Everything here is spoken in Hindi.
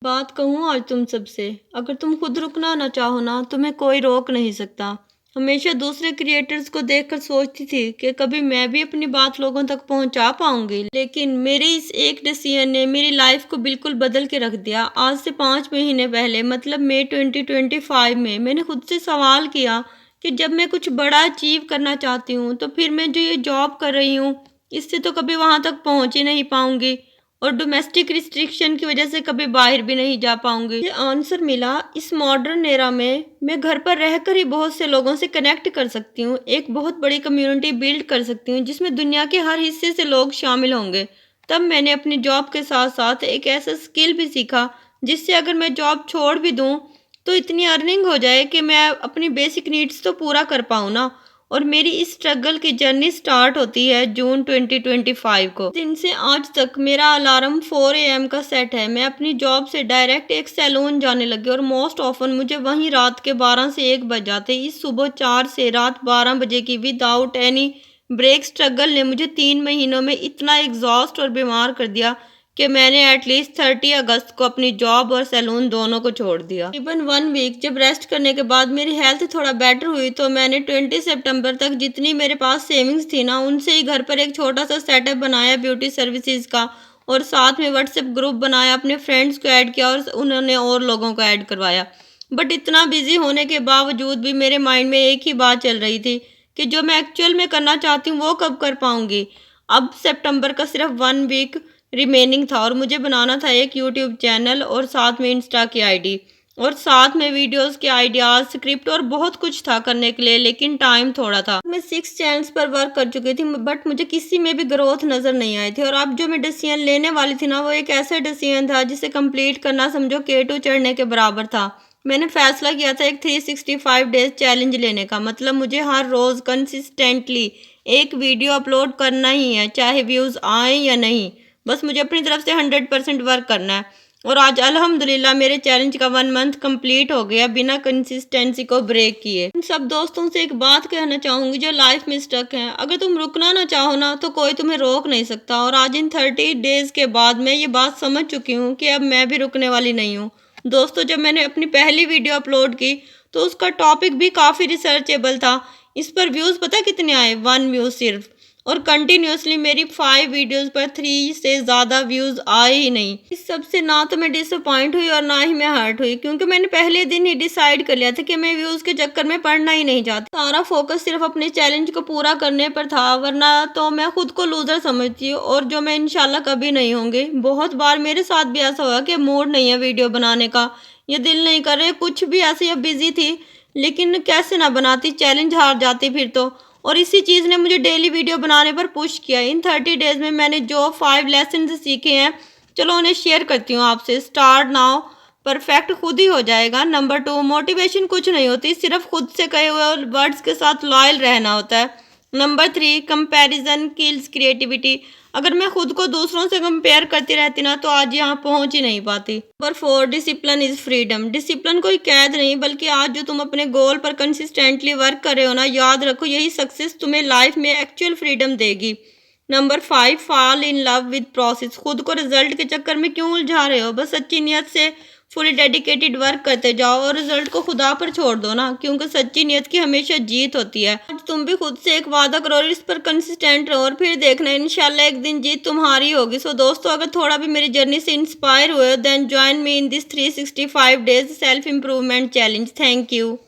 बात कहूँ आज तुम सबसे, अगर तुम खुद रुकना ना चाहो ना, तुम्हें कोई रोक नहीं सकता। हमेशा दूसरे क्रिएटर्स को देखकर सोचती थी कि कभी मैं भी अपनी बात लोगों तक पहुंचा पाऊंगी, लेकिन मेरे इस एक डिसीजन ने मेरी लाइफ को बिल्कुल बदल के रख दिया। आज से 5 महीने पहले, मतलब मई 2025 में, मैंने खुद से सवाल किया कि जब मैं कुछ बड़ा अचीव करना चाहती हूँ, तो फिर मैं जो ये जॉब कर रही हूँ, इससे तो कभी वहां तक पहुंच ही नहीं पाऊंगी और डोमेस्टिक रिस्ट्रिक्शन की वजह से कभी बाहर भी नहीं जा पाऊंगी। ये आंसर मिला, इस मॉडर्न एरा में मैं घर पर रहकर ही बहुत से लोगों से कनेक्ट कर सकती हूँ, एक बहुत बड़ी कम्युनिटी बिल्ड कर सकती हूँ जिसमें दुनिया के हर हिस्से से लोग शामिल होंगे। तब मैंने अपनी जॉब के साथ साथ एक ऐसा स्किल भी सीखा जिससे अगर मैं जॉब छोड़ भी दूँ तो इतनी अर्निंग हो जाए कि मैं अपनी बेसिक नीड्स तो पूरा कर पाऊँ ना। और मेरी इस स्ट्रगल की जर्नी स्टार्ट होती है जून 2025 को। दिन से आज तक मेरा अलार्म 4 AM का सेट है। मैं अपनी जॉब से डायरेक्ट एक सैलून जाने लगी और मोस्ट ऑफन मुझे वहीं रात के 12 से 1 बज जाते। इस सुबह 4 से रात 12 बजे की विदाउट एनी ब्रेक स्ट्रगल ने मुझे 3 महीनों में इतना एग्जॉस्ट और बीमार कर दिया कि मैंने एटलीस्ट 30 अगस्त को अपनी जॉब और सैलून दोनों को छोड़ दिया। इवन 1 वीक जब रेस्ट करने के बाद मेरी हेल्थ थोड़ा बेटर हुई तो मैंने 20 सितंबर तक जितनी मेरे पास सेविंग्स थी ना, उनसे ही घर पर एक छोटा सा सेटअप बनाया ब्यूटी सर्विसेज का, और साथ में व्हाट्सएप ग्रुप बनाया, अपने फ्रेंड्स को ऐड किया और उन्होंने और लोगों को ऐड करवाया। बट इतना बिजी होने के बावजूद भी मेरे माइंड में एक ही बात चल रही थी कि जो मैं एक्चुअल में करना चाहती हूँ वो कब कर पाऊंगी। अब सितंबर का सिर्फ 1 वीक रिमेनिंग था और मुझे बनाना था एक यूट्यूब चैनल और साथ में इंस्टा की आईडी और साथ में वीडियोस के आइडियाज, स्क्रिप्ट और बहुत कुछ था करने के लिए, लेकिन टाइम थोड़ा था। मैं 6 चैनल्स पर वर्क कर चुकी थी बट मुझे किसी में भी ग्रोथ नजर नहीं आई थी। और अब जो मैं डिसीजन लेने वाली थी ना, वो एक ऐसा डिसीजन था जिसे कंप्लीट करना समझो K2 चढ़ने के बराबर था। मैंने फैसला किया था एक 365 डेज चैलेंज लेने का, मतलब मुझे हर रोज कंसिस्टेंटली एक वीडियो अपलोड करना ही है, चाहे व्यूज आए या नहीं। बस मुझे अपनी तरफ से 100% वर्क करना है। और आज अल्हम्दुलिल्लाह मेरे चैलेंज का 1 मंथ कंप्लीट हो गया बिना कंसिस्टेंसी को ब्रेक किए। इन सब दोस्तों से एक बात कहना चाहूंगी जो लाइफ में स्टक हैं, अगर तुम रुकना ना चाहो ना तो कोई तुम्हें रोक नहीं सकता। और आज इन 30 डेज के बाद मैं ये बात समझ चुकी हूँ कि अब मैं भी रुकने वाली नहीं हूँ। दोस्तों, जब मैंने अपनी पहली वीडियो अपलोड की तो उसका टॉपिक भी काफ़ी रिसर्चेबल था। इस पर व्यूज़ पता कितने आए? 1 व्यू सिर्फ। और कंटिन्यूसली मेरी 5 वीडियोस पर 3 से ज़्यादा व्यूज़ आए ही नहीं। इस सब से ना तो मैं डिसअपॉइंट हुई और ना ही मैं हर्ट हुई, क्योंकि मैंने पहले दिन ही डिसाइड कर लिया था कि मैं व्यूज़ के चक्कर में पड़ना ही नहीं चाहती। सारा फोकस सिर्फ अपने चैलेंज को पूरा करने पर था, वरना तो मैं खुद को लूजर समझती हूँ और जो मैं इंशाल्लाह कभी नहीं होंगी। बहुत बार मेरे साथ भी ऐसा हुआ कि मूड नहीं है वीडियो बनाने का, ये दिल नहीं कर रहे, कुछ भी ऐसे, या बिजी थी, लेकिन कैसे ना बनाती, चैलेंज हार जाती फिर तो। और इसी चीज़ ने मुझे डेली वीडियो बनाने पर पुश किया। इन 30 डेज में मैंने जो 5 लेसन सीखे हैं, चलो उन्हें शेयर करती हूँ आपसे। स्टार्ट नाउ, परफेक्ट खुद ही हो जाएगा। नंबर 2, मोटिवेशन कुछ नहीं होती, सिर्फ खुद से कहे हुए वर्ड्स के साथ लॉयल रहना होता है। Number 3, comparison kills creativity. अगर मैं खुद को दूसरों से कंपेयर करती रहती ना तो आज यहाँ पहुँच ही नहीं पाती। Number 4, discipline is freedom. Discipline कोई कैद नहीं, बल्कि आज जो तुम अपने गोल पर कंसिस्टेंटली वर्क कर रहे हो ना, याद रखो यही सक्सेस तुम्हें लाइफ में एक्चुअल फ्रीडम देगी। Number 5, fall in love with process. खुद को रिजल्ट के चक्कर में क्यों उलझा रहे हो? बस सच्ची नियत से फुली डेडिकेटेड वर्क करते जाओ और रिजल्ट को खुदा पर छोड़ दो ना, क्योंकि सच्ची नियत की हमेशा जीत होती है। आज तुम भी खुद से एक वादा करो और इस पर कंसिस्टेंट रहो और फिर देखना इंशाल्लाह एक दिन जीत तुम्हारी होगी। सो दोस्तों, अगर थोड़ा भी मेरी जर्नी से इंस्पायर हुए then join me in this 365 days self improvement challenge. Thank you.